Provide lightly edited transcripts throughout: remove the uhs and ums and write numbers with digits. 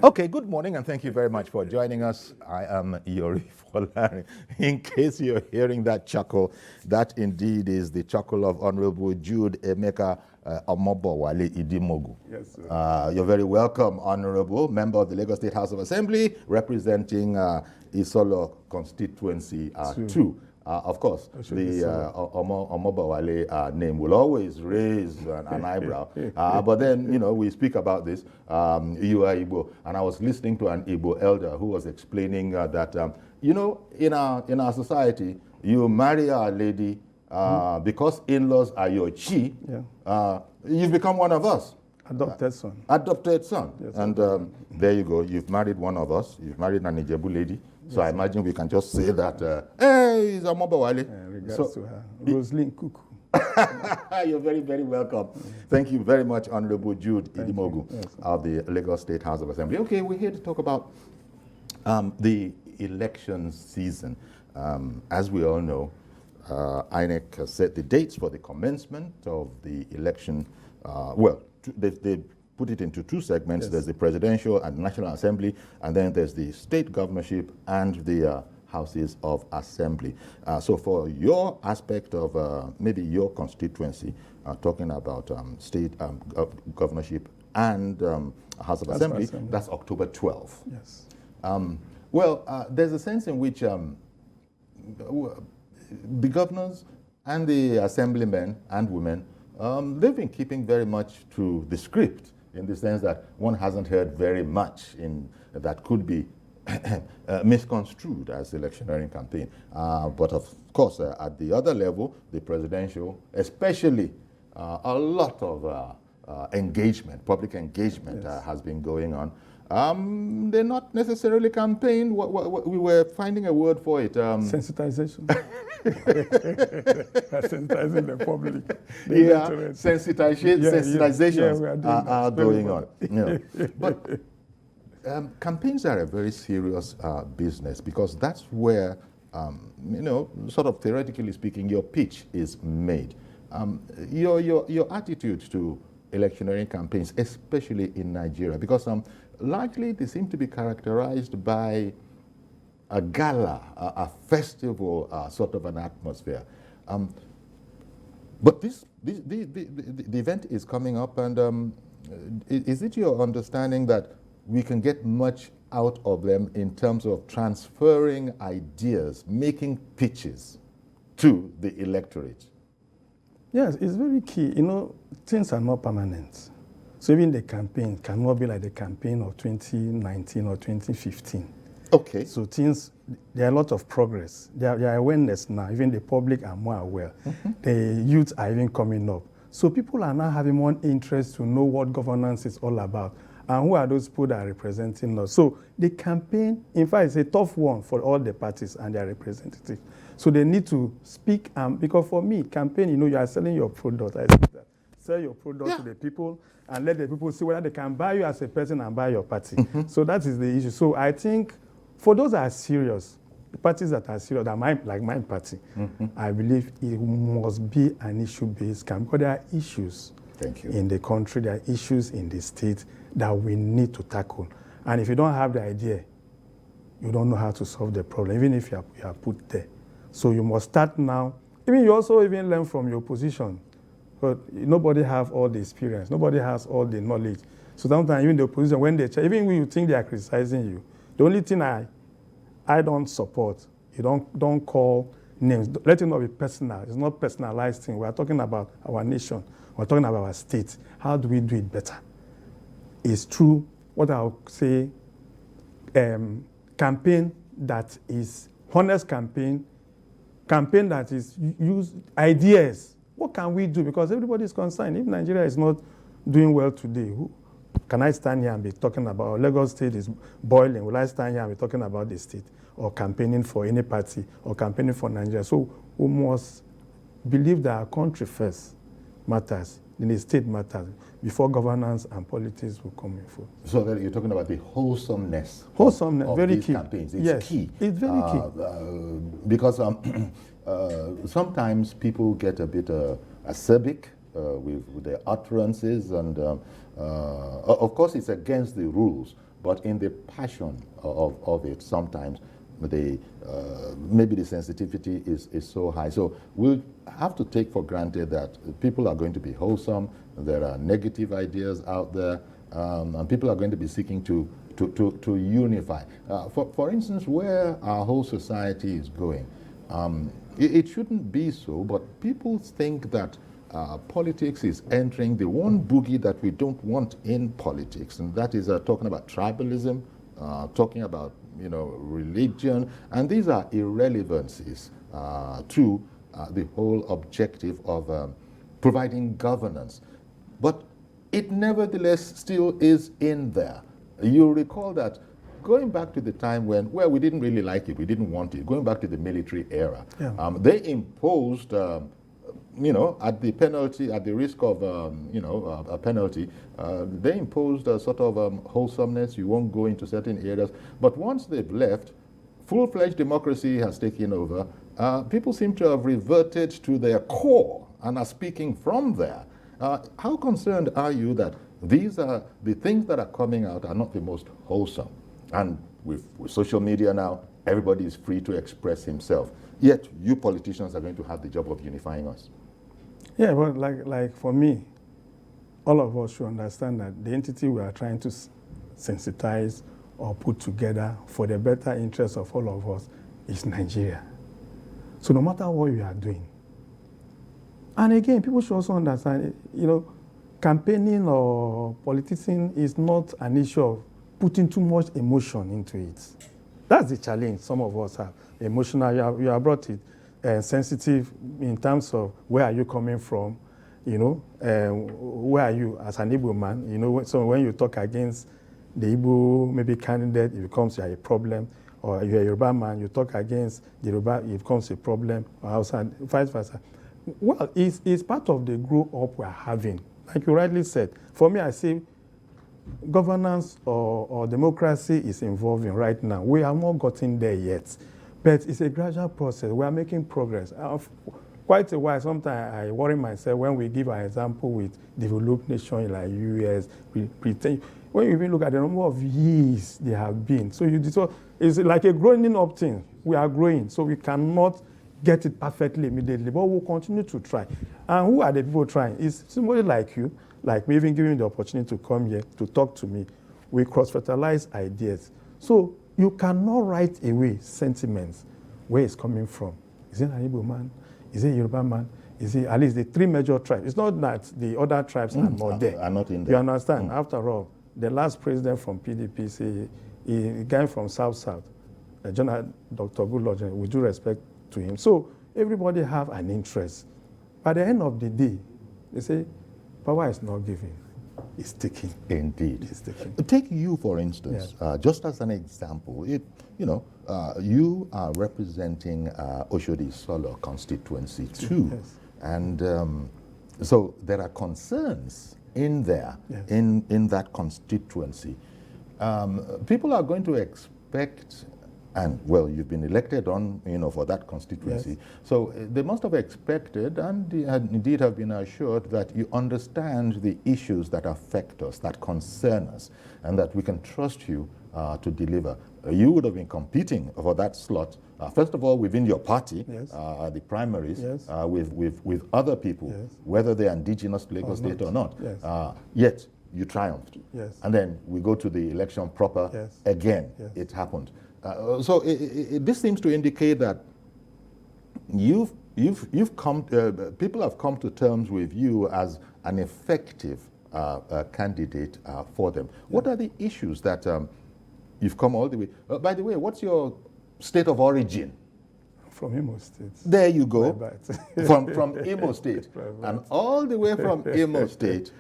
Okay, good morning and thank you very much for joining us. I am Yori Folari. In case you're hearing that chuckle, that indeed is the chuckle of Honorable Jude Emeka Omobowale Idimogu. Yes, sir. You're very welcome, Honorable Member of the Lagos State House of Assembly, representing Isolo Constituency 2. Of course, the Omobowale name will always raise an eyebrow. But then, we speak about this. You are Igbo, and I was listening to an Igbo elder who was explaining that, in our society, you marry a lady because in-laws are your chi. You've become one of us. Adopted son. Adopted son. Yes, and there you go. You've married one of us. You've married an Ijebu lady. So I imagine we can just say that, hey, he's a Mobawale. Regards to her. Roslyn Kuku. You're very, very welcome. Thank you very much, Honorable Jude Idimogu of the Lagos State House of Assembly. Okay, we're here to talk about the election season. As we all know, INEC has set the dates for the commencement of the election. They put it into two segments. There's the presidential and national assembly, and then there's the state governorship and the houses of assembly. So for your aspect of maybe your constituency, talking about state governorship and house of assembly, that's October 12th. Yes. There's a sense in which the governors and the assemblymen and women, they've been keeping very much to the script, in the sense that one hasn't heard very much that could be misconstrued as electioneering campaign. But of course, at the other level, the presidential, especially a lot of engagement, public engagement has been going on. They're not necessarily campaign. We were finding a word for it. Sensitization. Sensitizing the public. Sensitizations are going on. But campaigns are a very serious business, because that's where, sort of theoretically speaking, your pitch is made. Your attitude to electioneering campaigns, especially in Nigeria, because largely they seem to be characterized by a gala, a festival sort of an atmosphere. But the event is coming up, and is it your understanding that we can get much out of them in terms of transferring ideas, making pitches to the electorate? Yes, it's very key. Things are not permanent. So even the campaign cannot be like the campaign of 2019 or 2015. Okay. So there are a lot of progress. There are awareness now. Even the public are more aware. The youth are even coming up. So people are now having more interest to know what governance is all about, and who are those people that are representing us. So the campaign, in fact, is a tough one for all the parties and their representatives. So they need to speak, because for me, campaign, you are selling your product. I think that. Sell your product to the people and let the people see whether they can buy you as a person and buy your party. So that is the issue. So I think for those that are serious, the parties that are serious, like my party, I believe it must be an issue-based campaign, because there are issues in the country, there are issues in the state that we need to tackle. And if you don't have the idea, you don't know how to solve the problem, even if you are put there. So you must start now. You also learn from your opposition. But nobody has all the experience. Nobody has all the knowledge. So sometimes even the opposition, when they check, even when you think they are criticizing you, the only thing I don't support, you don't call names. Let it not be personal. It's not personalized thing. We are talking about our nation. We're talking about our state. How do we do it better? It's true. What I'll say, campaign that is honest campaign that is use ideas. What can we do? Because everybody is concerned. If Nigeria is not doing well today, can I stand here and be talking about Lagos State is boiling? Will I stand here and be talking about the state, or campaigning for any party, or campaigning for Nigeria? So we must believe that our country first matters, then the state matters, before governance and politics will come in full. So that you're talking about the wholesomeness of very these key. Campaigns. It's key. It's very key. Because sometimes people get a bit acerbic with their utterances, and of course it's against the rules but in the passion of it, sometimes maybe the sensitivity is so high. So we'll have to take for granted that people are going to be wholesome. There are negative ideas out there, and people are going to be seeking to unify. For instance, where our whole society is going, it shouldn't be so, but people think that politics is entering the one boogie that we don't want in politics, and that is talking about tribalism, talking about religion, and these are irrelevancies to the whole objective of providing governance. But it nevertheless still is in there. You recall that going back to the time when, well, we didn't really like it, we didn't want it, going back to the military era, they imposed, at the penalty, at the risk of, a penalty, they imposed a sort of wholesomeness. You won't go into certain areas. But once they've left, full-fledged democracy has taken over. People seem to have reverted to their core and are speaking from there. How concerned are you that these are the things that are coming out are not the most wholesome? And with social media now, everybody is free to express himself. Yet you politicians are going to have the job of unifying us. Yeah, well, like for me, all of us should understand that the entity we are trying to sensitize or put together for the better interest of all of us is Nigeria. So no matter what you are doing, and again, people should also understand, campaigning or politicking is not an issue of putting too much emotion into it. That's the challenge some of us have. Emotional, you are brought it sensitive in terms of where are you coming from, where are you as an Igbo man, so when you talk against the Igbo maybe candidate, it becomes a problem, or you're a Yoruba man, you talk against the Yoruba, it becomes a problem, or outside, vice versa. Well, it's part of the grow up we're having. Like you rightly said, for me, I say governance or democracy is evolving right now. We have not gotten there yet, but it's a gradual process. We are making progress. Quite a while, sometimes I worry myself when we give an example with developed nations like US, Britain. When you even look at the number of years they have been, so it's like a growing up thing. We are growing, so we cannot get it perfectly immediately, but we'll continue to try. And who are the people trying? It's somebody like you, like me, even giving the opportunity to come here to talk to me. We cross-fertilize ideas. So you cannot write away sentiments, where it's coming from. Is it an Igbo man? Is it a Yoruba man? Is it at least the three major tribes? It's not that the other tribes are not there. Are not in there. You understand? After all, the last president from PDP, a guy from South, Dr. Goodluck, with due respect to him. So everybody have an interest. By the end of the day, they say, power is not given, it's taken. Indeed. It's taken. Take you, for instance, just as an example. You are representing Oshodi Solo constituency too. Yes. And so there are concerns in there, in that constituency. People are going to expect, and well, you've been elected on, for that constituency. Yes. So they must have expected and indeed have been assured that you understand the issues that affect us, that concern us, and that we can trust you to deliver. You would have been competing for that slot, first of all, within your party, the primaries, with other people, whether they're indigenous to Lagos State or not. Yes. Yet you triumphed. Yes. And then we go to the election proper. Again, it happened. So this seems to indicate that you've come. People have come to terms with you as an effective candidate for them. What are the issues that you've come all the way? By the way, what's your state of origin? From Imo State. There you go. From Imo State. And all the way from Imo State,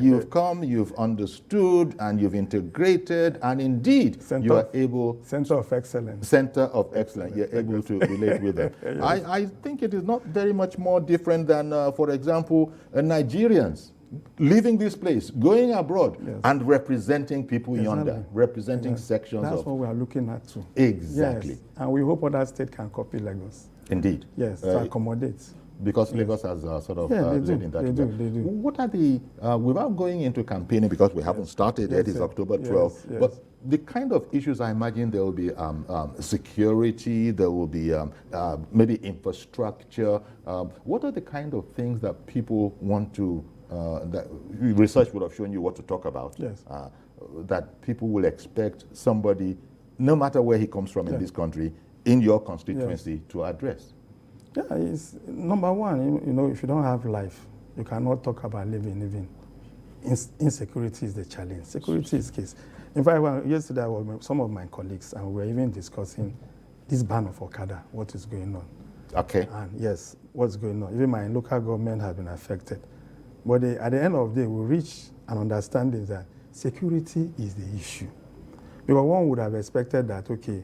you've come, you've understood, and you've integrated, and indeed, you are able... Center of Excellence. Center of Excellence. You're able to relate with them. I think it is not very much more different than, for example, Nigerians leaving this place, going abroad, and representing people yonder, representing sections That's of... That's what we are looking at too. Exactly. Yes. And we hope other states can copy Lagos. Indeed. Yes, to accommodate. because Lagos has sort of Yeah, they led do. in that They way. do. They do. What are the, without going into campaigning, because we haven't started yet, it's October 12th, yes. but the kind of issues I imagine there will be security, there will be maybe infrastructure. What are the kind of things that people want to, that research would have shown you what to talk about, Yes. that people will expect somebody, no matter where he comes from in this country, in your constituency to address? Yeah, it's number one, you know, if you don't have life, you cannot talk about living even. Insecurity is the challenge. Security is case. In fact, yesterday I was with some of my colleagues and we were even discussing this ban of Okada, what is going on. Okay. And yes, what's going on. Even my local government has been affected. But at the end of the day, we reach an understanding that security is the issue. Because one would have expected that, okay,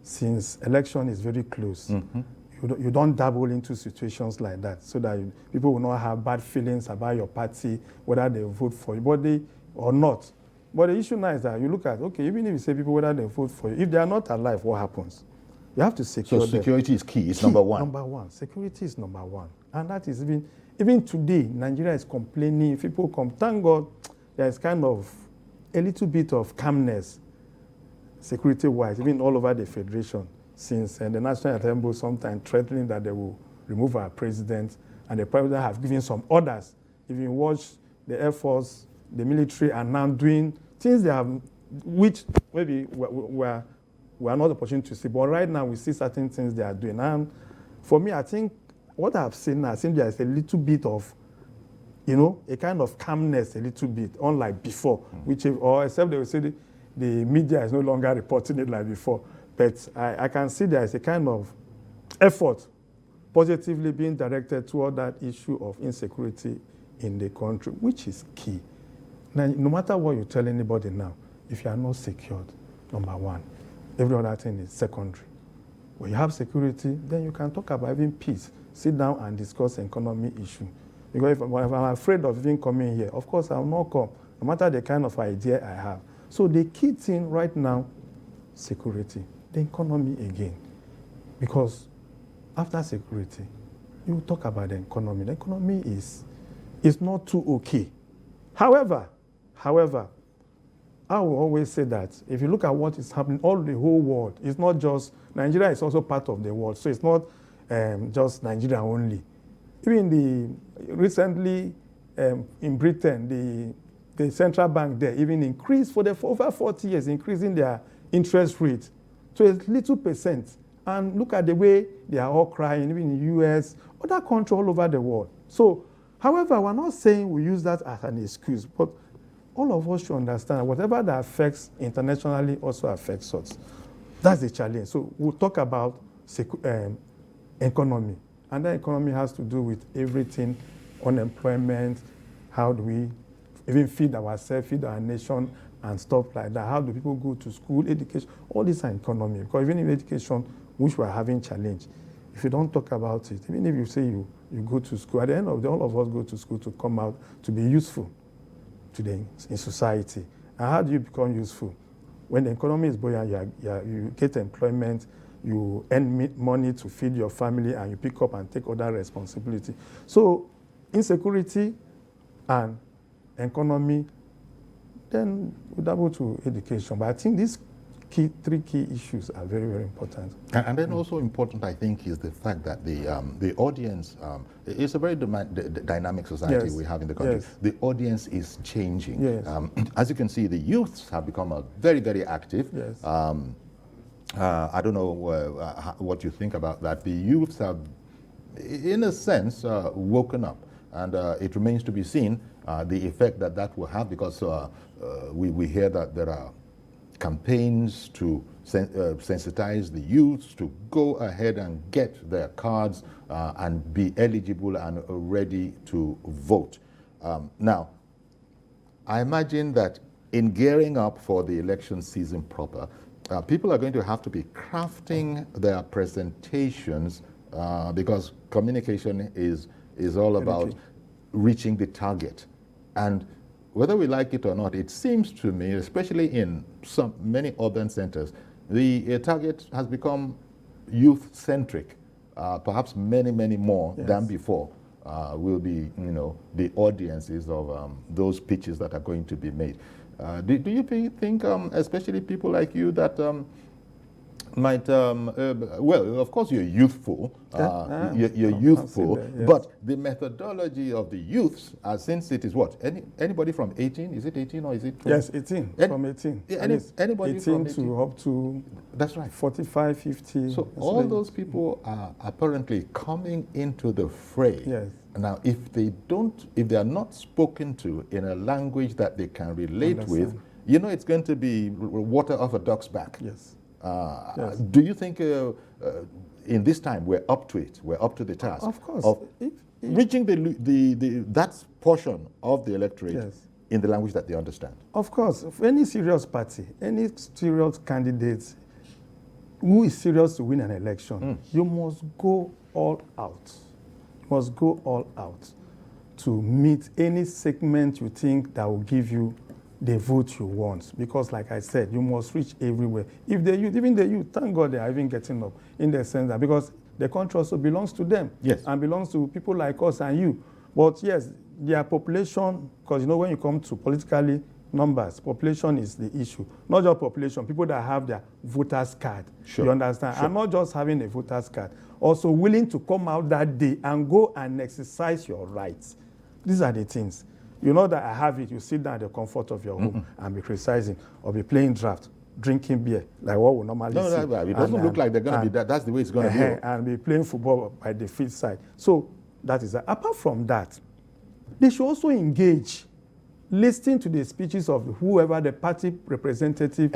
since election is very close, you don't dabble into situations like that so that people will not have bad feelings about your party, whether they vote for you or not. But the issue now is that you look at, okay, even if you say people whether they vote for you, if they are not alive, what happens? You have to secure them. So security is key. It's number one. Number one. Security is number one. And that is even today, Nigeria is complaining. People come. Thank God there is kind of a little bit of calmness, security-wise, even all over the federation, since the National Assembly sometimes threatening that they will remove our president, and the president have given some orders. If you watch the Air Force, the military are now doing things they have, which maybe we are not opportunity to see, but right now we see certain things they are doing. And for me, I think what I've seen now, I think there is a little bit of, you know, a kind of calmness, a little bit, unlike before, which, or except they will say the media is no longer reporting it like before. But I can see there is a kind of effort positively being directed toward that issue of insecurity in the country, which is key. Now, no matter what you tell anybody now, if you are not secured, number one, every other thing is secondary. When you have security, then you can talk about even peace. Sit down and discuss economy issue. Because if I'm afraid of even coming here, of course I will not come, no matter the kind of idea I have. So the key thing right now, security. The economy again. Because after security, you talk about the economy. The economy is not too okay. However, I will always say that if you look at what is happening all the whole world, it's not just, Nigeria is also part of the world, so it's not just Nigeria only. Even recently in Britain, the central bank there even increased for over 40 years, increasing their interest rate to a little percent. And look at the way they are all crying, even in the US, other countries all over the world. So, however, we're not saying we use that as an excuse, but all of us should understand whatever that affects internationally also affects us. That's the challenge. So we'll talk about economy. And that economy has to do with everything, unemployment, how do we even feed ourselves, feed our nation, and stuff like that. How do people go to school, education? All these are economy. Because even in education, which we're having challenge, if you don't talk about it, even if you say you go to school, at the end of the day, all of us go to school to come out to be useful in society. And how do you become useful? When the economy is buoyant, you get employment, you earn money to feed your family, and you pick up and take other responsibility. So insecurity and economy, then we double to education. But I think these three key issues are very, very important. And then also important, I think, is the fact that the audience, it's a very dynamic society we have in the country. Yes. The audience is changing. Yes. As you can see, the youths have become very, very active. Yes. I don't know what you think about that. The youths have, in a sense, woken up. And it remains to be seen the effect that will have, because we hear that there are campaigns to sensitize the youths to go ahead and get their cards and be eligible and ready to vote. Now, I imagine that in gearing up for the election season proper, people are going to have to be crafting their presentations because communication is all about reaching the target. And whether we like it or not, it seems to me, especially in many urban centers, the target has become youth-centric. perhaps many, many more Yes. than before will be, the audiences of those pitches that are going to be made. Do you think, especially people like you, that might, well, of course you're youthful, you're youthful, that, yes. but the methodology of the youths, since it is what? Anybody from 18? Is it 18 or is it 20? Yes, 18, from 18. Yeah, And it's anybody 18 from 18 to up to That's right. 45, 50. So That's all right. those people are apparently coming into the fray. Yes. Now, if they are not spoken to in a language that they can relate with, Understand. it's going to be water off a duck's back. Yes. Yes. Do you think in this time we're up to it? We're up to the task Of course. of reaching that portion of the electorate Yes. in the language that they understand? Of course, if any serious party, any serious candidate who is serious to win an election, you must go all out. You must go all out to meet any segment you think that will give you the vote you want. Because like I said, you must reach everywhere. If the youth, even the youth, thank God they are even getting up in the sense that because the country also belongs to them. Yes. And belongs to people like us and you. But yes, their population, because when you come to politically numbers, population is the issue. Not just population, people that have their voter's card. Sure. You understand? Sure. And not just having a voter's card. Also willing to come out that day and go and exercise your rights. These are the things. You know that I have it, you sit down at the comfort of your home and be criticizing or be playing draft, drinking beer, like what we normally see. No, it doesn't look like they're going to be that. That's the way it's going to be. And be playing football by the field side. So that is that. Apart from that, they should also engage, listen to the speeches of whoever the party representative.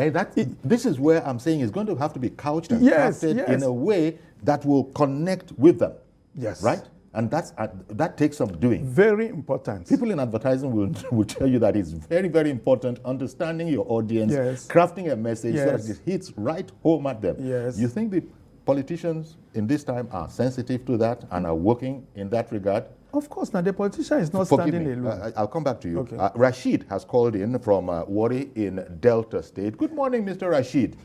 This is where I'm saying it's going to have to be couched and Yes, crafted yes. in a way that will connect with them. Yes. Right? And that takes some doing. Very important. People in advertising will tell you that it's very, very important understanding your audience, Yes. crafting a message so Yes. that it hits right home at them. Yes. You think the politicians in this time are sensitive to that and are working in that regard? Of course, now the politician is not Forgive standing me. alone. I'll come back to you. Okay. Rashid has called in from Warri in Delta State. Good morning, Mr. Rashid.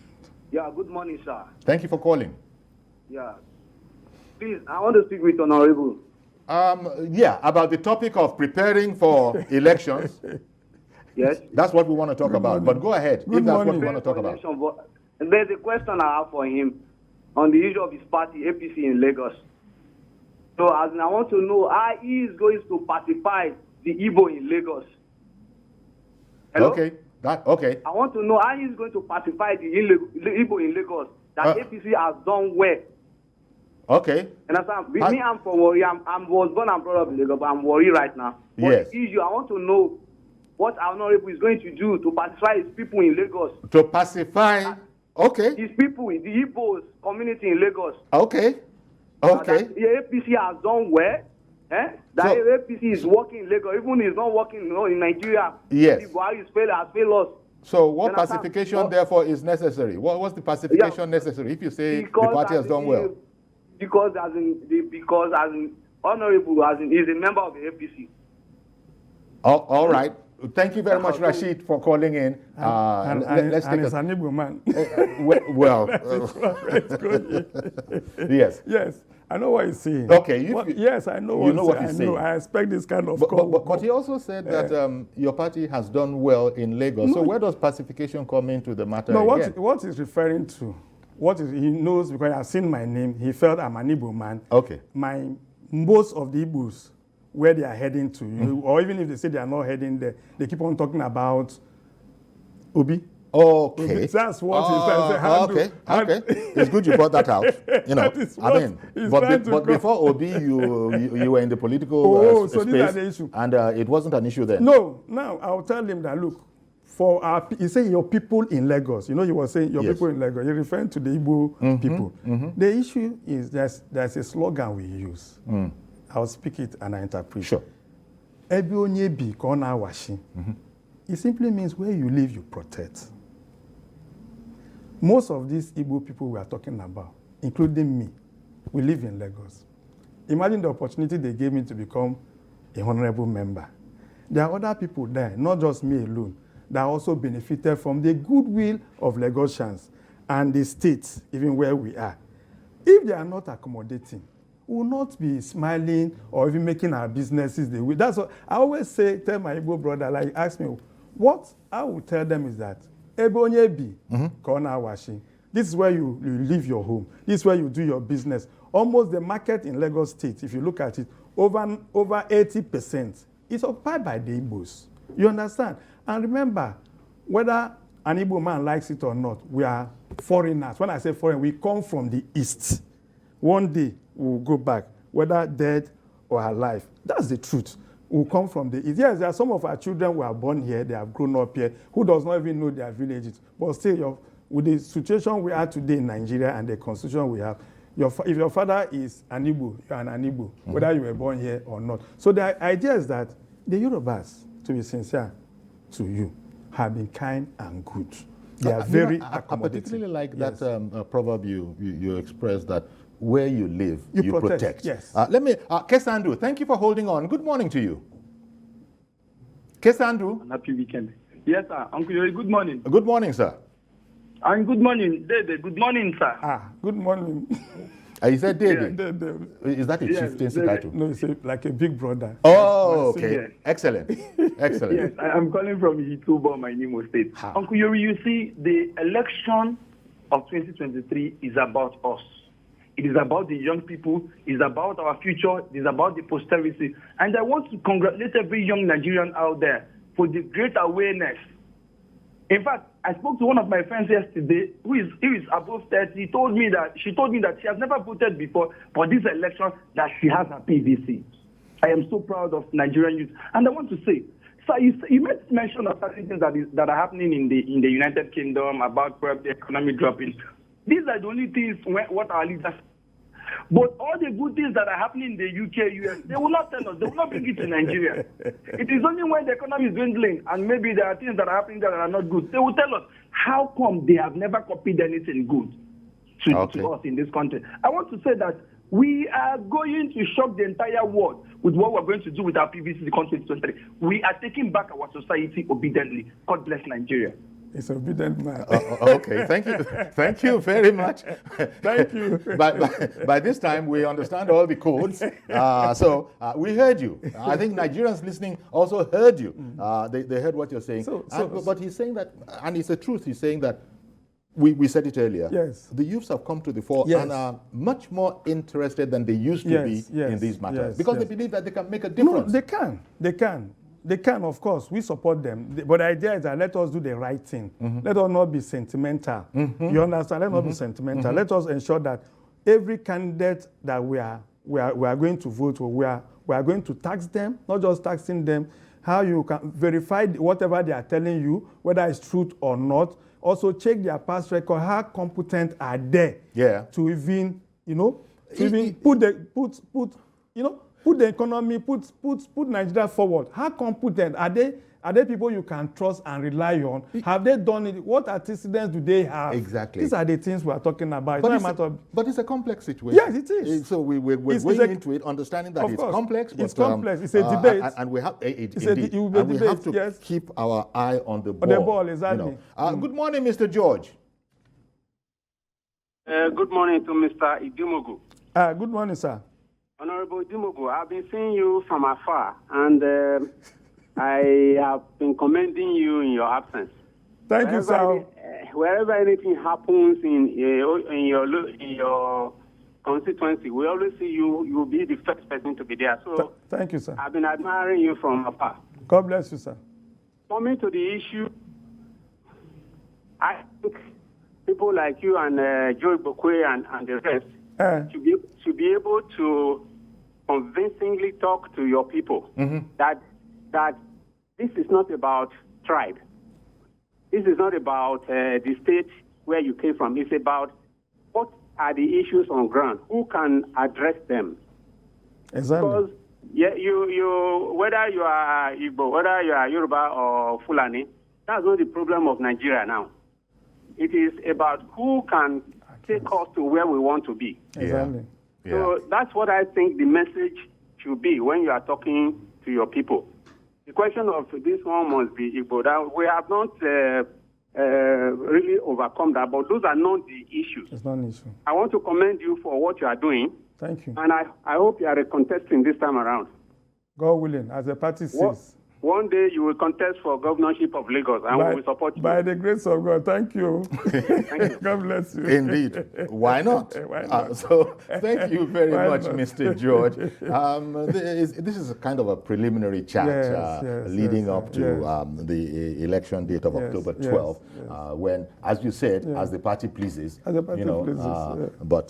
Yeah, good morning, sir. Thank you for calling. Yeah. Please, I want to speak with Honorable. Yeah, about the topic of preparing for elections. Yes? That's what we want to talk about. But go ahead, if that's what we want to talk about. Election, but there's a question I have for him on the issue of his party, APC in Lagos. So, as in, I want to know how he is going to pacify the Igbo in Lagos. Hello? Okay. Okay. I want to know how he is going to pacify the Igbo in Lagos that APC has done well. Okay. And me, I'm from Warri. I was born and brought up in Lagos, but I'm Warri right now. But Yes. the issue, I want to know what Honorable is going to do to pacify his people in Lagos. To pacify. Okay. His people, the Igbos community in Lagos. Okay. Okay. That the APC has done well. That So- APC is working in Lagos, even if it's not working in Nigeria. Yes. The Buhari has failed us. So what You understand? pacification, But- therefore, is necessary? What's the pacification necessary if you say the party has done well? Because as in Honorable is a member of the APC. All right. Thank you very much, Rashid, for calling in. Let's take it's an Igbo man. well, yes. Yes, I know what he's saying. Okay, yes, I know you know what he's saying. I expect this kind of But he also said that your party has done well in Lagos. So where does pacification come into the matter? No, again? what he's referring to, he knows because he has seen my name. He felt I'm an Igbo man. Okay. Most of the Igbos, where they are heading to, or even if they say they are not heading there, they keep on talking about Obi. Okay. That's what he's trying to say. Okay. It's good you brought that out. That is what he's trying to but go. before Obi, you were in the political so space, these are the issue. and it wasn't an issue then. No, now I'll tell him that look, he said your people in Lagos. He was saying your people in Lagos. You're referring to the Igbo people. The issue is there's a slogan we use. I'll speak it and I interpret. Sure. Ebi onye bi ka ọ na-awashi. It simply means where you live, you protect. Most of these Igbo people we are talking about, including me, we live in Lagos. Imagine the opportunity they gave me to become a honorable member. There are other people there, not just me alone, that also benefited from the goodwill of Lagosians and the states, even where we are. if they are not accommodating, we will not be smiling or even making our businesses the way. That's what I always say, tell my Igbo brother, like, ask me, what I will tell them is that, this is where you leave your home. This is where you do your business. Almost the market in Lagos State, if you look at it, over 80% is occupied by the Igbos. You understand? And remember, whether an Igbo man likes it or not, we are foreigners. When I say foreign, we come from the East. One day, we'll go back, whether dead or alive. That's the truth. We'll come from the East. Yes, there are some of our children who are born here, they have grown up here, who does not even know their villages. But still, with the situation we are today in Nigeria and the constitution we have, if your father is an Igbo, you are an Igbo, whether you were born here or not. So the idea is that the Yorubas, to be sincere to you, have been kind and good. They are very accommodating. I particularly like that proverb you expressed, that where you live, you protect. Yes. Let me, Kesandu, thank you for holding on. Good morning to you. Kesandu. Happy weekend. Yes, sir. Uncle Yori, good morning. Good morning, sir. And good morning, Dede. Good morning, sir. Good morning. You said Dede? Yeah, Is that a chieftaincy title? No, it's like a big brother. Oh, okay. Yes. Excellent. Excellent. Yes, I'm calling from Hitubo, my Nimo State. Uncle Yori, you see, the election of 2023 is about us. It is about the young people. It's about our future. It is about the posterity. And I want to congratulate every young Nigerian out there for the great awareness. In fact, I spoke to one of my friends yesterday who is above 30. She told me that she has never voted before, but this election that she has her PVC. I am so proud of Nigerian youth. And I want to say, sir, you made mention of certain things that are happening in the United Kingdom about the economy dropping. These are the only things what our leaders. But all the good things that are happening in the UK, US, they will not tell us. They will not bring it to Nigeria. It is only when the economy is dwindling and maybe there are things that are happening that are not good. They will tell us how come they have never copied anything good to us in this country. I want to say that we are going to shock the entire world with what we're going to do with our PVC country in 2023. We are taking back our society obediently. God bless Nigeria. It's obedient man. Okay, thank you very much. Thank you. By this time, we understand all the codes. So we heard you. I think Nigerians listening also heard you. They heard what you're saying. But he's saying that, and it's the truth, he's saying that, we said it earlier, yes, the youths have come to the fore and are much more interested than they used to be in these matters. Because they believe that they can make a difference. No, they can, of course. We support them. But the idea is that let us do the right thing. Let us not be sentimental. You understand? Let us not be sentimental. Let us ensure that every candidate that we are going to vote for, we are going to tax them, not just taxing them, how you can verify whatever they are telling you, whether it's truth or not. Also check their past record, how competent are they to even, put the economy, put Nigeria forward. How competent are they? Are they people you can trust and rely on? Have they done it? What antecedents do they have? Exactly. These are the things we are talking about. But it's a complex situation. Yes, it is. So we're going into it, understanding that it's complex. It's complex. It's a debate. And we have we have to keep our eye on the ball. On the ball, exactly. Good morning, Mr. George. Good morning to Mr. Idimogu. Good morning, sir. Honorable Idimogu, I've been seeing you from afar, and I have been commending you in your absence. Thank you, sir. Wherever anything happens in your constituency, we always see you. You will be the first person to be there. So thank you, sir. I've been admiring you from afar. God bless you, sir. Coming to the issue, I think people like you and Joe Bokwe and the rest should be able to convincingly talk to your people that this is not about tribe. This is not about the state where you came from. It's about what are the issues on ground. Who can address them? Exactly. Because you whether you are Igbo, whether you are Yoruba or Fulani, that's not the problem of Nigeria now. It is about who can take us to where we want to be. Exactly. So that's what I think the message should be when you are talking to your people. The question of this one must be Igbo. That we have not really overcome that. But those are not the issues. It's not an issue. I want to commend you for what you are doing. Thank you. And I hope you are contesting this time around. God willing, as the party says. One day you will contest for governorship of Lagos, and we will support you. By the grace of God, thank you. Thank you. God bless you. Indeed. Why not? Why not? So thank you very Why much, not? Mr. George. This is a kind of a preliminary chat leading up to the election date of October 12th, when, as you said, as the party pleases. As the party pleases, But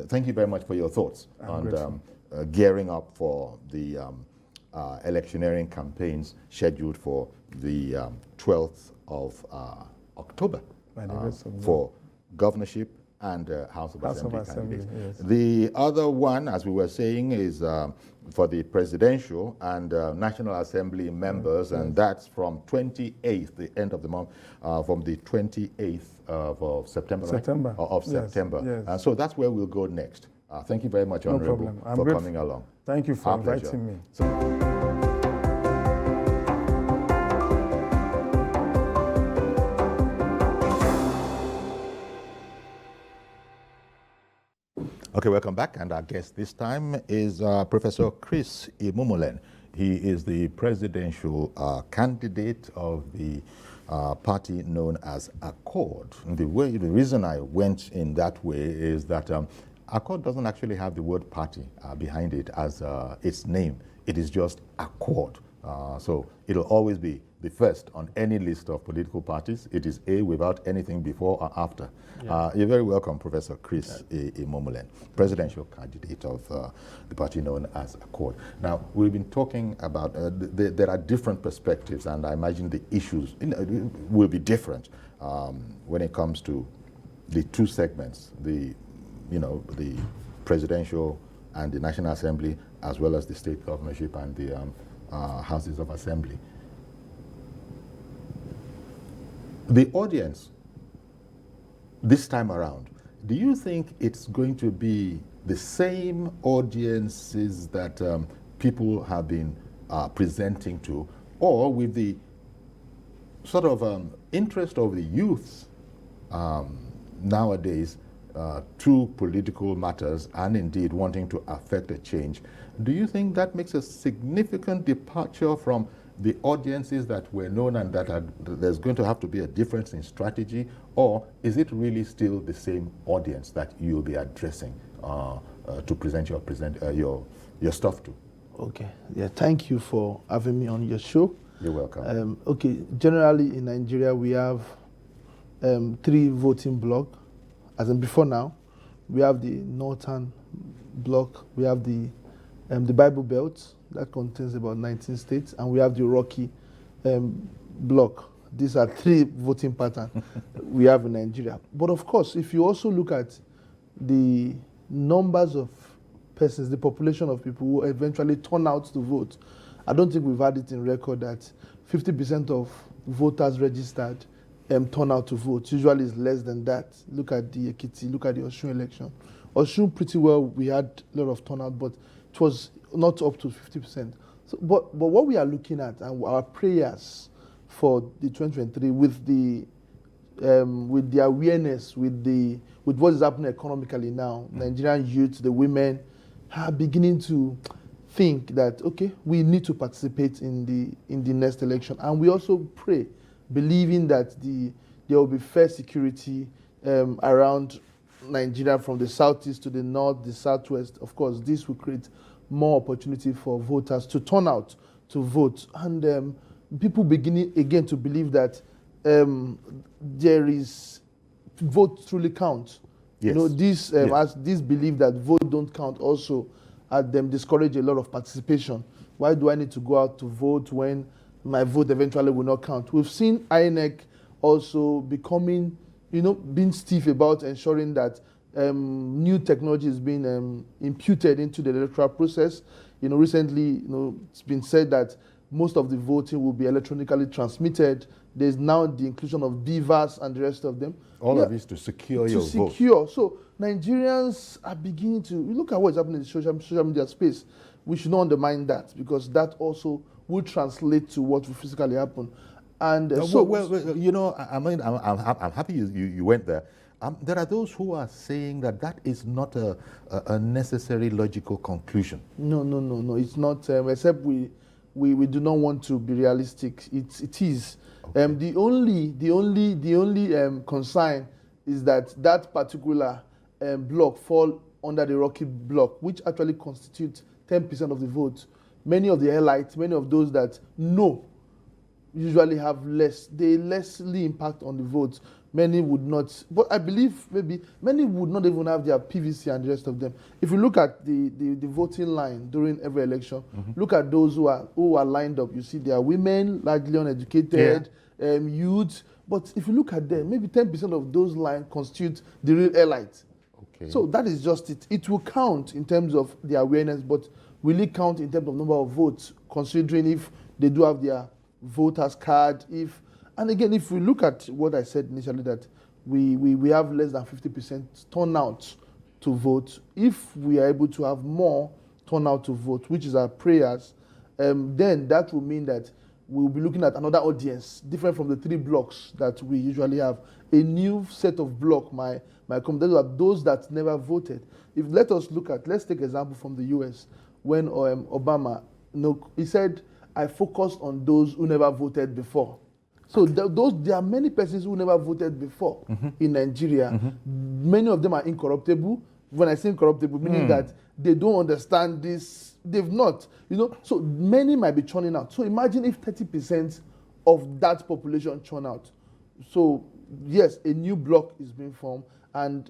thank you very much for your thoughts on gearing up for the electioneering campaigns scheduled for the 12th of October for governorship and House of Assembly candidates. Yes. The other one, as we were saying, is for the presidential and National Assembly members, and that's from 28th, the end of the month, from the 28th of September, September. Right? Of September. Yes. And so that's where we'll go next. Thank you very much, Honorable, for coming along. Thank you for Our inviting me. Okay, welcome back. And our guest this time is Professor Chris Imomolen. He is the presidential candidate of the party known as Accord. And the reason I went in that way is that Accord doesn't actually have the word party behind it as its name. It is just Accord. So it'll always be the first on any list of political parties. It is A without anything before or after. Yeah. You're very welcome, Professor Chris Imomolen, presidential candidate of the party known as Accord. Now, we've been talking about, there are different perspectives, and I imagine the issues will be different when it comes to the two segments, the presidential and the National Assembly, as well as the state governorship and the houses of assembly. The audience this time around, do you think it's going to be the same audiences that people have been presenting to, or with the sort of interest of the youth nowadays to political matters and indeed wanting to affect a change? Do you think that makes a significant departure from the audiences that were known, and that there's going to have to be a difference in strategy, or is it really still the same audience that you'll be addressing to present your stuff to? Okay, yeah, thank you for having me on your show. You're welcome. Okay, generally in Nigeria we have 3 voting blocks. As in before now, we have the Northern block, we have the Bible Belt that contains about 19 states, and we have the Rocky block. These are 3 voting patterns we have in Nigeria. But of course, if you also look at the numbers of persons, the population of people who eventually turn out to vote, I don't think we've had it in record that 50% of voters registered turn out to vote. Usually it's less than that. Look at the Ekiti, look at the Osun election. Osun, pretty well, we had a lot of turnout, but it was not up to 50%. So, but what we are looking at, and our prayers for the 2023 with the awareness, with what is happening economically now, Nigerian youth, the women, are beginning to think that, okay, we need to participate in the next election. And we also pray, believing that there will be fair security around Nigeria, from the southeast to the north, the southwest. Of course, this will create more opportunity for voters to turn out to vote, and people beginning again to believe that there is vote truly count. Yes. You know, this as this belief that vote don't count also had them discourage a lot of participation. Why do I need to go out to vote when my vote eventually will not count? We've seen INEC also becoming, being stiff about ensuring that new technology is being imputed into the electoral process. Recently, it's been said that most of the voting will be electronically transmitted. There's now the inclusion of beavers and the rest of them. All of this to secure your vote. So Nigerians are beginning to look at what's happening in the social media space. We should not undermine that, because that also will translate to what will physically happen. And well, you know, I mean, I'm happy you went there. There are those who are saying that is not a necessary logical conclusion. No, it's not. Except we do not want to be realistic. It is. Okay. The only concern is that particular block fall under the Rocky block, which actually constitutes 10% of the vote. Many of the elites, many of those that know, usually have lessly impact on the vote. Many would not, but I believe maybe many would not even have their PVC and the rest of them. If you look at the voting line during every election, look at those who are lined up. You see, they are women, largely uneducated, youth. But if you look at them, maybe 10% of those lines constitute the real elite. Okay. So that is just it. It will count in terms of the awareness, but will it count in terms of number of votes, considering if they do have their voters card, and again, if we look at what I said initially, that we have less than 50% turnout to vote. If we are able to have more turnout to vote, which is our prayers, then that will mean that we'll be looking at another audience, different from the 3 blocks that we usually have. A new set of block, my comment, are those that never voted. Let's take example from the US, when Obama, he said, I focused on those who never voted before. So there are many persons who never voted before in Nigeria. Many of them are incorruptible. When I say incorruptible, meaning that they don't understand this. They've not, So many might be churning out. So imagine if 30% of that population churn out. So yes, a new block is being formed, and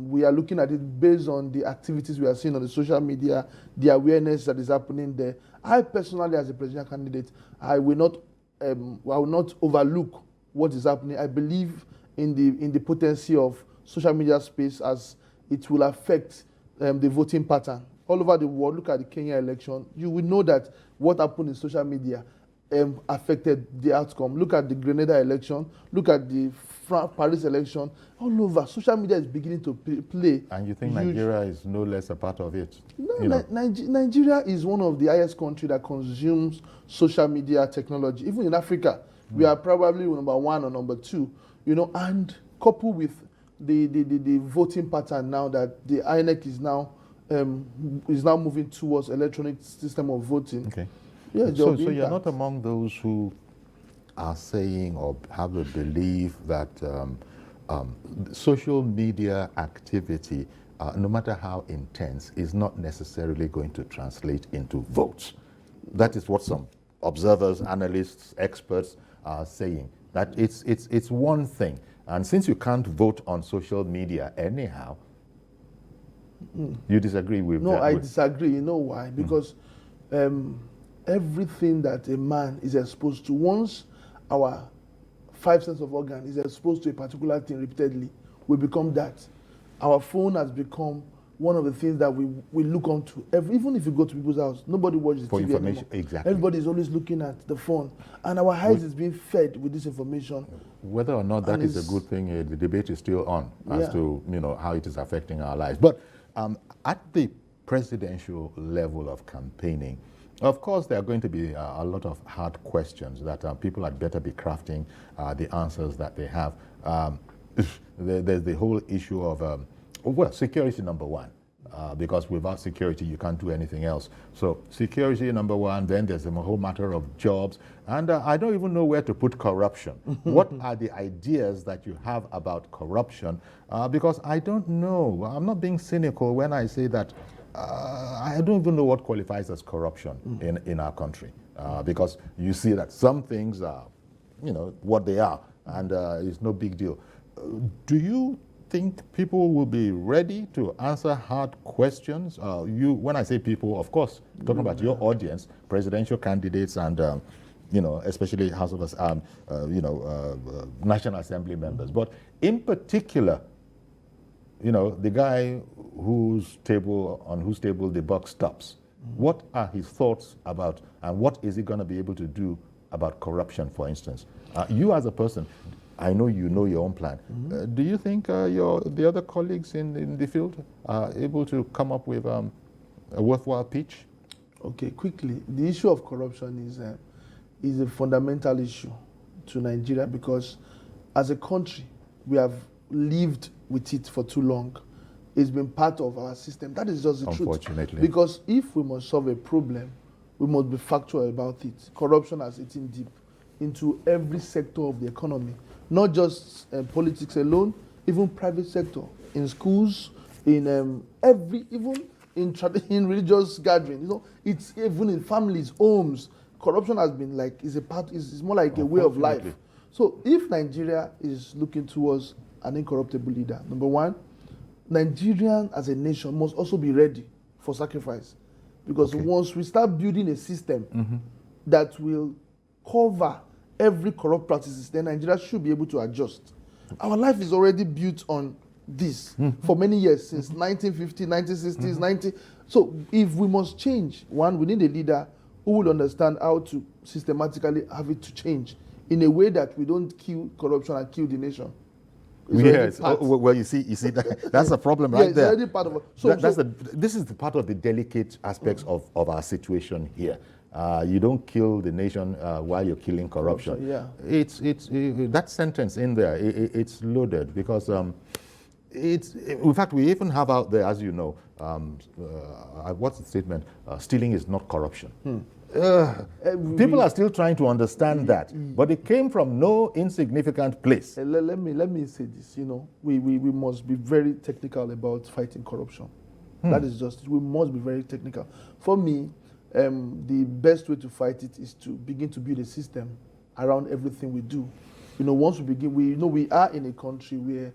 we are looking at it based on the activities we are seeing on the social media, the awareness that is happening there. I personally, as a presidential candidate, I will not overlook what is happening. I believe in the potency of social media space, as it will affect the voting pattern. All over the world, look at the Kenya election. You will know that what happened in social media affected the outcome. Look at the Grenada election. Look at the Paris election. All over, social media is beginning to play. And you think Nigeria is no less a part of it? No, Nigeria is one of the highest countries that consumes social media technology. Even in Africa, we are probably number 1 or number 2. And coupled with the voting pattern now, that the INEC is now moving towards electronic system of voting. Okay. Yeah, so you're not among those who are saying or have a belief that social media activity, no matter how intense, is not necessarily going to translate into votes. That is what some observers, analysts, experts are saying. That it's one thing. And since you can't vote on social media anyhow, you disagree with that? No, I disagree. You know why? Because everything that a man is exposed to, once our 5 sense of organ is exposed to a particular thing repeatedly, we become that. Our phone has become one of the things that we look onto. Even if you go to people's house, nobody watches for TV information. Anymore. Exactly. Everybody is always looking at the phone, and our eyes is being fed with this information. Whether or not that is a good thing, the debate is still on as to how it is affecting our lives. But at the presidential level of campaigning, of course, there are going to be a lot of hard questions that people had better be crafting the answers that they have. There's the whole issue of, security number 1, because without security, you can't do anything else. So security number 1, then there's the whole matter of jobs. And I don't even know where to put corruption. What are the ideas that you have about corruption? Because I don't know. I'm not being cynical when I say that I don't even know what qualifies as corruption in our country, because you see that some things are, what they are, and it's no big deal. Do you think people will be ready to answer hard questions? When I say people, of course, talking about your audience, presidential candidates, and especially House of National Assembly members, but in particular, the guy on whose table the buck stops. What are his thoughts about, and what is he going to be able to do about corruption, for instance? You as a person, I know you know your own plan. Do you think the other colleagues in the field are able to come up with a worthwhile pitch? Okay, quickly. The issue of corruption is a fundamental issue to Nigeria because as a country, we have lived with it for too long. It's been part of our system. That is just the truth. Unfortunately. Because if we must solve a problem, we must be factual about it. Corruption has eaten deep into every sector of the economy, not just politics alone, even private sector, in schools, in even in religious gatherings. You know, it's even in families, homes. Corruption has been like is more like a way of life. So if Nigeria is looking towards an incorruptible leader, number one, Nigerians as a nation must also be ready for sacrifice. Because once we start building a system that will cover every corrupt practices, then Nigeria should be able to adjust. Our life is already built on this for many years, since 1950, 1960s, 90. So if we must change, one, we need a leader who will understand how to systematically have it to change in a way that we don't kill corruption and kill the nation. Yes. Well, you see, that's a problem right there. It's already part of it. So, this is the part of the delicate aspects of our situation here. You don't kill the nation while you're killing corruption. Yeah. It's that sentence in there. It's loaded because in fact, we even have out there, as you know, what's the statement? Stealing is not corruption. People are still trying to understand that, but it came from no insignificant place. Let me say this. You know, we must be very technical about fighting corruption. That is just it. We must be very technical. For me, the best way to fight it is to begin to build a system around everything we do. You know, once we begin, we are in a country where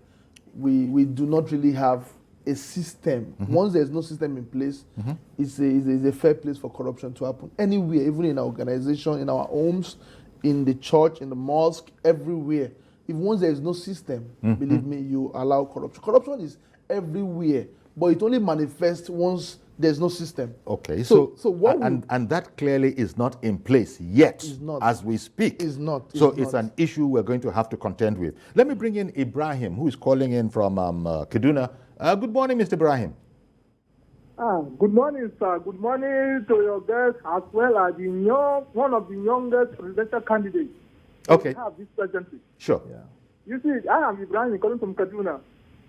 we do not really have a system. Once there's no system in place, it's a fair place for corruption to happen. Anywhere, even in our organization, in our homes, in the church, in the mosque, everywhere. If once there is no system, believe me, you allow corruption. Corruption is everywhere, but it only manifests once there's no system. Okay, so and that clearly is not in place yet, as we speak. It's not. It's an issue we're going to have to contend with. Let me bring in Ibrahim, who is calling in from Kaduna. Good morning, Mr. Ibrahim. Good morning, sir. Good morning to your guests as well as one of the youngest presidential candidates. Okay. We have this presently. Sure. Yeah. You see, I am Ibrahim calling from Kaduna.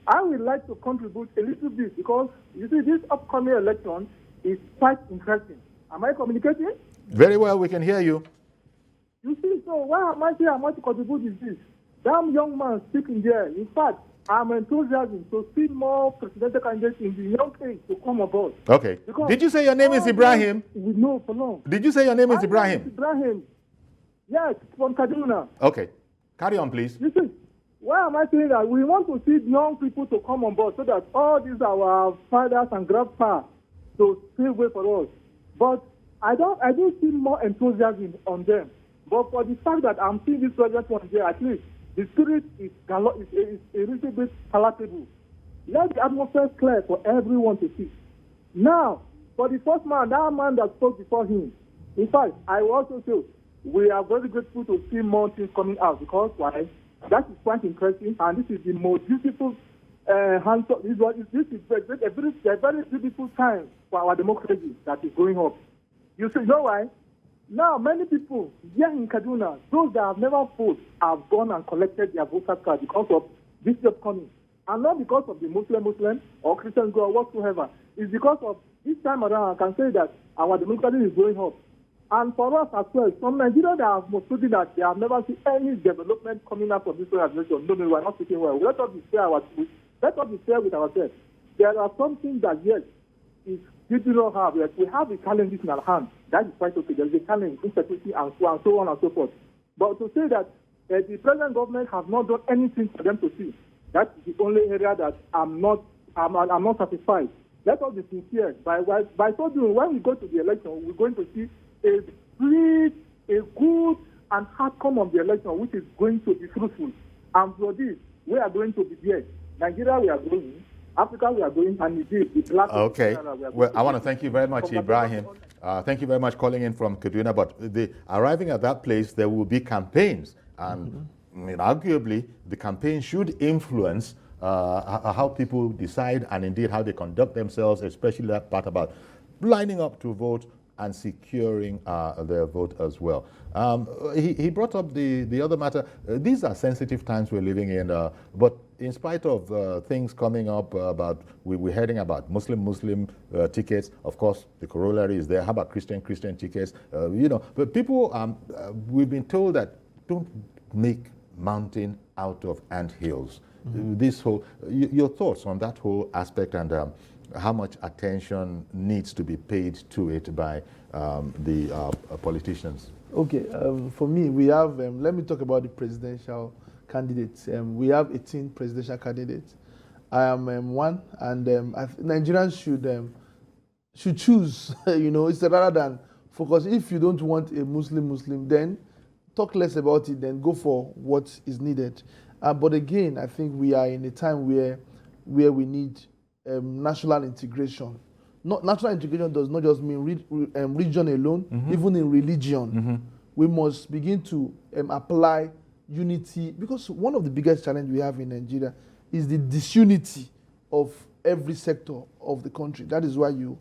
I would like to contribute a little bit because, you see, this upcoming election is quite interesting. Am I communicating? Very well, we can hear you. You see, so why am I saying I want to contribute is this? That young man speaking there, in fact, I'm enthusiastic to see more presidential candidates in the young age to come aboard. Okay. Because did you say your name is Ibrahim? No, for long. Did you say your name is Ibrahim? Ibrahim. Yes, from Kaduna. Okay. Carry on, please. You see, why am I saying that? We want to see young people to come on board so that all these our fathers and grandpas to stay away for us. But I don't see more enthusiasm on them. But for the fact that I'm seeing this project one here, at least the spirit is a little bit palatable. Let the atmosphere clear for everyone to see. Now, for the first man, that man that spoke before him, in fact, I will also say we are very grateful to see more things coming out because why? That is quite interesting, and this is the most beautiful this is a very beautiful time for our democracy that is going up. You know why? Now, many people here in Kaduna, those that have never voted, have gone and collected their voter card because of this upcoming. And not because of the Muslim or Christian or whatsoever. It's because of this time around, I can say that our democracy is going up. And for us as well, some Nigerians that have most that they have never seen any development coming out from this organization. No, we are not speaking well. Let us be fair with ourselves. There are some things that, yes, we do not have. Yes, we have the challenges in our hands. That is quite okay. There is a challenge, insecurity, and so on and so forth. But to say that the present government has not done anything for them to see, that's the only area that I'm not satisfied. Let us be sincere. By so doing, when we go to the election, we're going to see a good and outcome of the election, which is going to be fruitful. And for this, we are going to be there. Nigeria, we are going. Africa, we are going, and indeed, the black. Okay. Well, I want to thank you very much, Ibrahim. Thank you very much calling in from Kaduna. But arriving at that place, there will be campaigns, and arguably, the campaign should influence how people decide, and indeed how they conduct themselves, especially that part about lining up to vote, and securing their vote as well. He brought up the other matter. These are sensitive times we're living in, but in spite of things coming up about, we're hearing about Muslim tickets, of course, the corollary is there. How about Christian tickets? But people, we've been told that don't make mountain out of anthills. This whole, your thoughts on that whole aspect and how much attention needs to be paid to it by the politicians? Okay, for me, we have, let me talk about the presidential candidates. We have 18 presidential candidates. I am one, and Nigerians should choose, it's rather than focus. If you don't want a Muslim, then talk less about it, then go for what is needed. But again, I think we are in a time where we need national integration. National integration does not just mean region alone, even in religion. We must begin to apply unity, because one of the biggest challenges we have in Nigeria is the disunity of every sector of the country. That is why you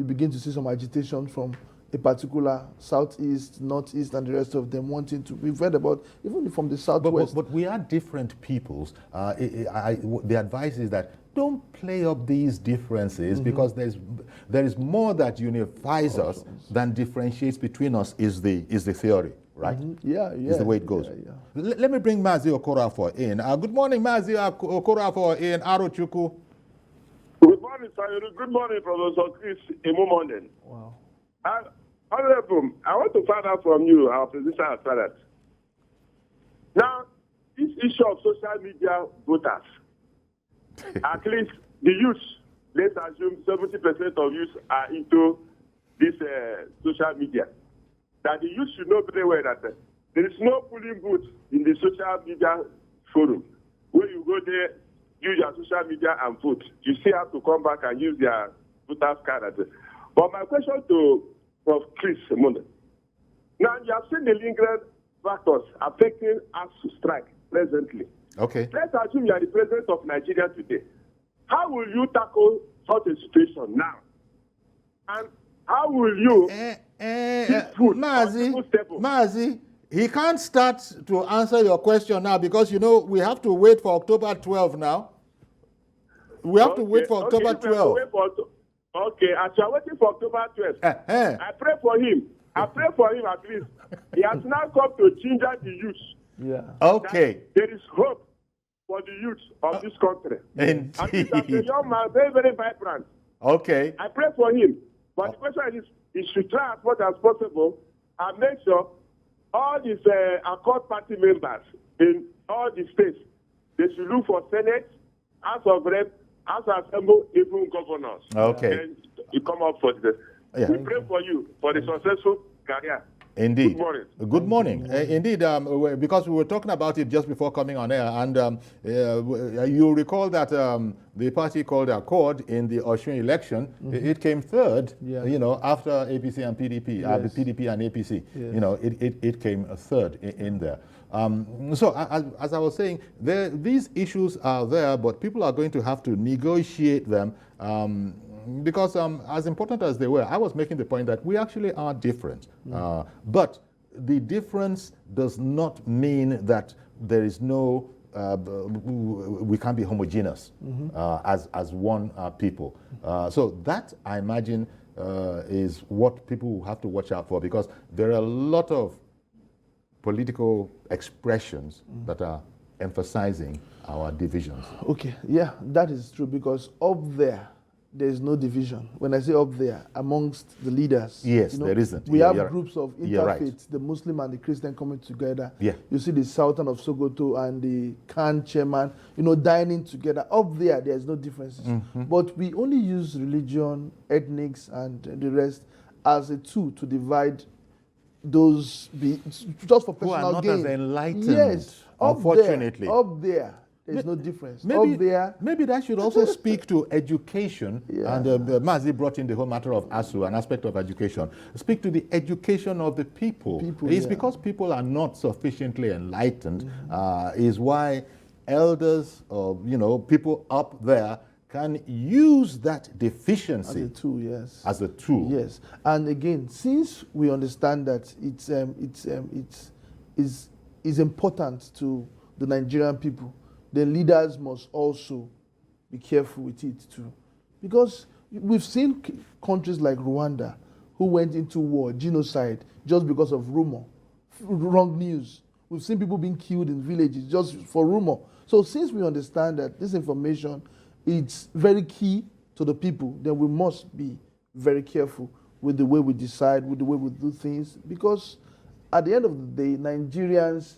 begin to see some agitation from a particular southeast, northeast, and the rest of them wanting to. We've heard about even from the southwest. But we are different peoples. The advice is that don't play up these differences, because there is more that unifies us than differentiates between us. Is the theory, right? Yeah. Is the way it goes. Yeah. Let me bring Mazi Okorafor in. Good morning, Mazi Okorafor in Arochukwu. Good morning, sir. Good morning, Professor Chris Imomonden. Wow. Honorable, I want to find out from you, our position as parents. Now, this issue of social media voters, at least the youth, let's assume 70% of youth are into this social media. That the youth should know very well that there is no polling booth in the social media forum. Where you go there, use your social media and vote. You still have to come back and use their voter's card. But my question to Prof. Chris Imomonden. Now, you have seen the lingering factors affecting us to strike presently. Okay. Let's assume you are the president of Nigeria today. How will you tackle such a situation now? And how will you keep food on people's table? Mazi, he can't start to answer your question now, because, we have to wait for October 12 now. We have to wait for October 12. Okay, as you are waiting for October 12th, I pray for him. I pray for him at least. He has now come to ginger the youth. Yeah. Okay. There is hope for the youth of this country. Indeed. And he's a young man, very, very vibrant. Okay. I pray for him. But the question is, he should try as much as possible and make sure all these Accord Party members in all the states, they should look for Senate, House of Rep, House of Assembly, even governors. Okay. And you come up for this. Yeah. We pray for you for the successful career. Indeed. Good morning. Good morning. Indeed, because we were talking about it just before coming on air, and you recall that the party called Accord in the Osun election, it came third, after APC and PDP, the PDP and APC. Yes. It came third in there. So, as I was saying, these issues are there, but people are going to have to negotiate them. Because as important as they were, I was making the point that we actually are different. But the difference does not mean that there is no, we can't be homogeneous as one people. So that, I imagine, is what people will have to watch out for, because there are a lot of political expressions that are emphasizing our divisions. Okay, yeah, that is true, because up there is no division. When I say up there, amongst the leaders. Yes, there isn't. We have groups of interfaiths, right. the Muslim and the Christian coming together. Yeah. You see the Sultan of Sokoto and the Khan chairman, dining together. Up there is no differences. But we only use religion, ethnics, and the rest as a tool to divide those, just for personal gain. Who are not as enlightened, yes, unfortunately. Up there. There's no difference. Up there, maybe that should also speak to education. Yeah. And Mazi brought in the whole matter of ASU, an aspect of education. Speak to the education of the people. It's because people are not sufficiently enlightened is why elders or people up there can use that deficiency As a tool, yes. As a tool. Yes, and again, since we understand that it's important to the Nigerian people, the leaders must also be careful with it too, because we've seen countries like Rwanda who went into war, genocide, just because of rumor, wrong news. We've seen people being killed in villages just for rumor. So since we understand that this information is very key to the people, then we must be very careful with the way we decide, with the way we do things, because at the end of the day, Nigerians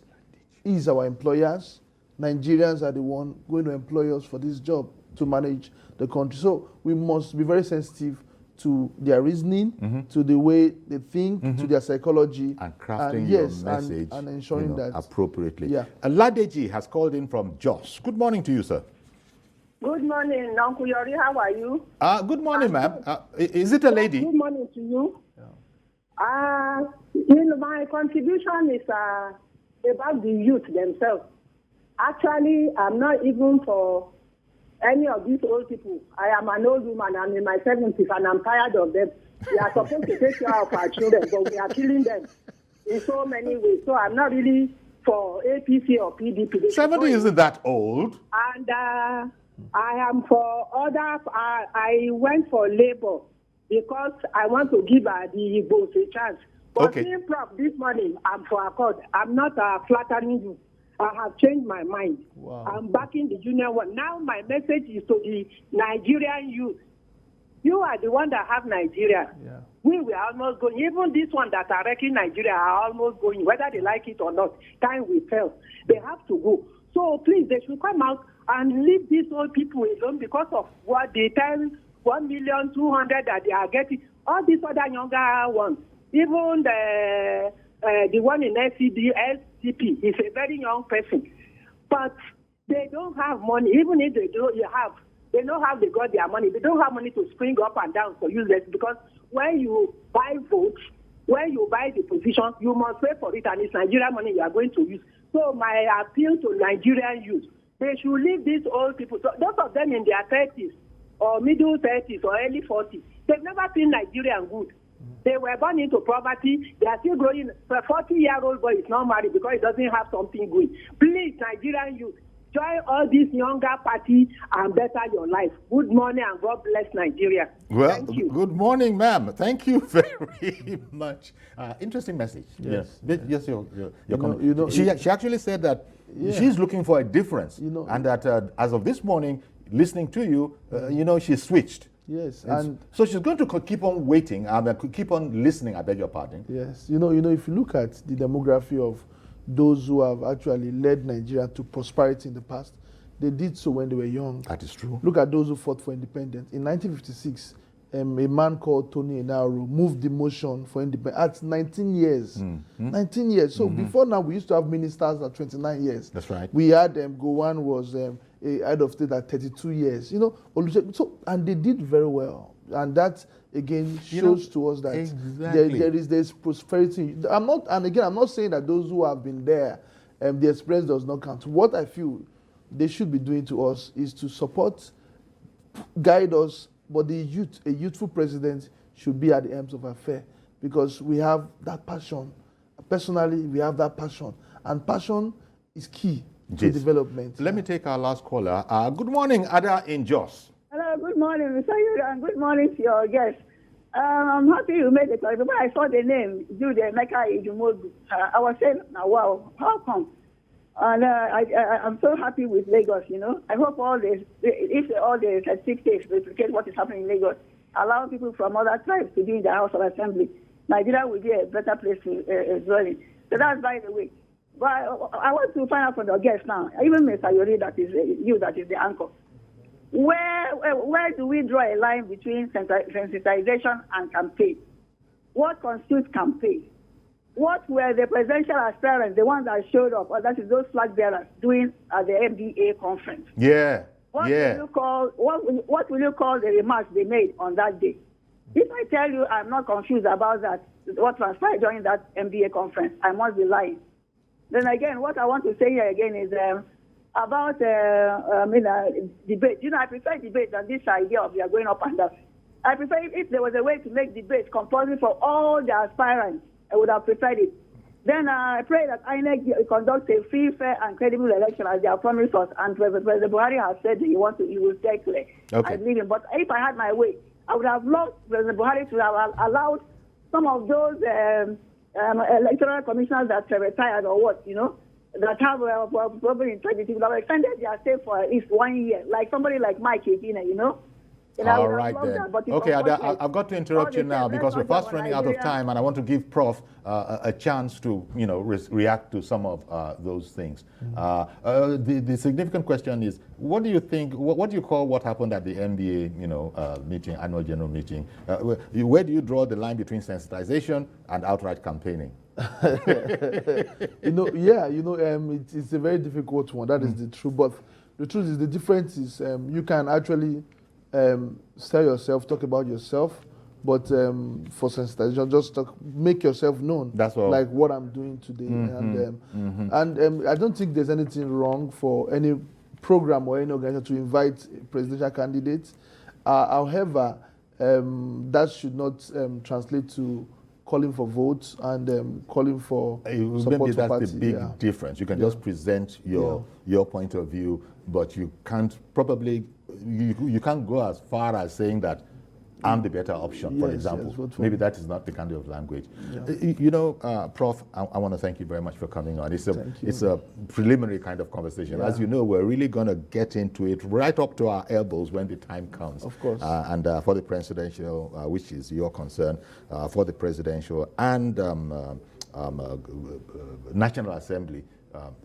is our employers. Nigerians are the one going to employ us for this job to manage the country. So we must be very sensitive to their reasoning, to the way they think, to their psychology. And crafting your message and ensuring that appropriately. Yeah. Ladeji has called in from Jos. Good morning to you, sir. Good morning, Uncle Yori. How are you? Good morning, ma'am. Is it a lady? Good morning to you. My contribution is about the youth themselves. Actually, I'm not even for any of these old people. I am an old woman. I'm in my 70s, and I'm tired of them. We are supposed to take care of our children, but we are killing them in so many ways. So I'm not really for APC or PDP. 70 isn't that old. And I am for other. I went for Labour because I want to give the Igbos a chance. But seeing Prof this morning, I'm for Accord. I'm not flattering you. I have changed my mind. Wow. I'm backing the junior one. Now my message is to the Nigerian youth. You are the one that have Nigeria. Yeah. We are almost going. Even this one that are wrecking Nigeria are almost going. Whether they like it or not, time will tell. They have to go. So please, they should come out and leave these old people alone because of what they tell 1,200,000 that they are getting. All these other younger ones, even the one in SCP is a very young person, but they don't have money. Even if they do, they know how they got their money. They don't have money to spring up and down for useless, because when you buy votes, when you buy the position, you must pay for it, and it's Nigerian money you are going to use. So my appeal to Nigerian youth, they should leave these old people. So those of them in their 30s or middle 30s or early 40s, they've never seen Nigerian good. They were born into poverty. They are still growing. A 40-year-old boy is not married because he doesn't have something good. Please, Nigerian youth, join all these younger parties and better your life. Good morning and God bless Nigeria. Well, thank you. Good morning, ma'am. Thank you very much. Interesting message. Yes. Yes, your she actually said that she's looking for a difference, and that as of this morning, listening to you, she switched. Yes, and so she's going to keep on waiting and keep on listening. I beg your pardon. Yes, if you look at the demography of those who have actually led Nigeria to prosperity in the past, they did so when they were young. That is true. Look at those who fought for independence. In 1956, a man called Tony Enaro moved the motion for independence at 19 years. 19 years. So before now, we used to have ministers at 29 years. That's right. We had Gowon was a head of state at 32 years. So and they did very well. And that again shows to us that there's prosperity. I'm not saying that those who have been there, the experience does not count. What I feel they should be doing to us is to support, guide us. But a youthful president should be at the helms of affairs, because we have that passion. Personally, we have that passion, and passion is key to development. Let me take our last caller. Good morning, Ada in Jos. Hello, good morning, Mr. Yuri, and good morning to your guest. I'm happy you made the call. When I saw the name, Jude Emeka Ijumogu, I was saying, wow, how come? And I'm so happy with Lagos, I hope if all the states replicate what is happening in Lagos, allow people from other tribes to be in the House of Assembly, Nigeria will be a better place to dwell in. So that's by the way. But I want to find out from your guest now, even Mr. Yori, that is the anchor. Where do we draw a line between sensitization and campaign? What constitutes campaign? What were the presidential aspirants, the ones that showed up, or that is those flag bearers, doing at the MBA conference? What will you call the remarks they made on that day? If I tell you I'm not confused about that, what transpired during that MBA conference, I must be lying. Then again, what I want to say here again is about debate. You know, I prefer debate than this idea of we are going up and down. I prefer if there was a way to make debate compulsory for all the aspirants, I would have preferred it. Then I pray that INEC conducts a free, fair, and credible election as they have promised us. And President Buhari has said he will stay clear. Okay. I believe him. But if I had my way, I would have loved President Buhari to have allowed some of those electoral commissioners that are retired or what, that have probably integrity, would have extended their stay for at least 1 year, like somebody like Mike Ekine, All right then. Okay, I've got to interrupt you now because we're fast running out of time, and I want to give Prof a chance to, react to some of those things. The significant question is, what do you think? What do you call what happened at the NBA, meeting, annual general meeting? Where do you draw the line between sensitization and outright campaigning? It's a very difficult one. That is the truth. But the truth is, the difference is you can actually sell yourself, talk about yourself, but for sensitization, just make yourself known. That's all. Like what I'm doing today, and I don't think there's anything wrong for any program or any organization to invite presidential candidates. However, that should not translate to calling for votes and calling for support. Maybe for that's the big difference. You can just present your point of view, but you can't you can't go as far as saying that I'm the better option, for example. Maybe that is not the kind of language. Prof, I want to thank you very much for coming on. It's a preliminary kind of conversation. As you know, we're really going to get into it right up to our elbows when the time comes. Of course. And for the presidential, which is your concern, for the presidential and National Assembly,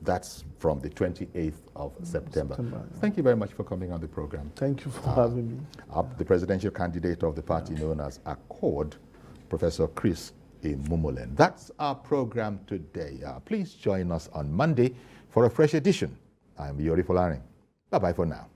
that's from the 28th of September. Thank you very much for coming on the program. Thank you for having me. The presidential candidate of the party known as Accord, Professor Chris Imumulen. That's our program today. Please join us on Monday for a fresh edition. I'm Yori Folarin. Bye-bye for now.